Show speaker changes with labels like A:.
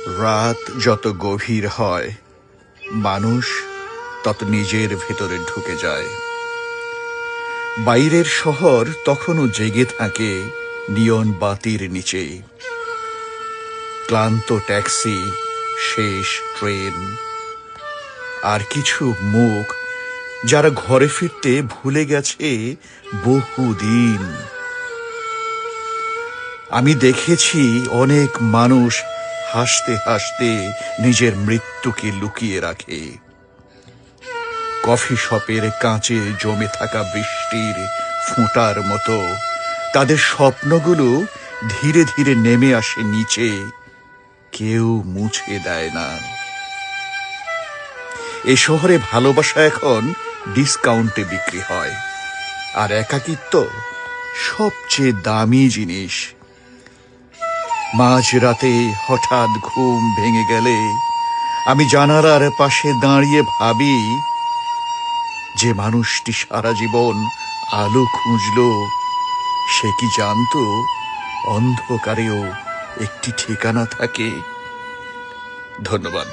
A: রাত যত গভীর হয় মানুষ তত নিজের ভেতরে ঢুকে যায়। বাইরের শহর তখনও জেগে থাকে নিয়ন বাতির নিচে। ক্লান্ত ট্যাক্সি, শেষ ট্রেন, আর কিছু মুখ যারা ঘরে ফিরতে ভুলে গেছে বহুদিন। আমি দেখেছি অনেক মানুষ হাসতে হাসতে নিজের মৃত্যুকে লুকিয়ে রাখে। কফি শপের কাঁচে জমে থাকা বৃষ্টির ফোঁটার মতো তাদের স্বপ্নগুলো ধীরে ধীরে নেমে আসে নিচে, কেউ মুছে দেয় না। এ শহরে ভালোবাসা এখন ডিসকাউন্টে বিক্রি হয়, আর একাকিত্ব সবচেয়ে দামি জিনিস। মাঝরাতে হঠাৎ ঘুম ভেঙে গেলে আমি জানালার পাশে দাঁড়িয়ে ভাবি, যে মানুষটি সারা জীবন আলো খুঁজল সে কি জানতো অন্ধকারেও একটি ঠিকানা থাকে? ধন্যবাদ।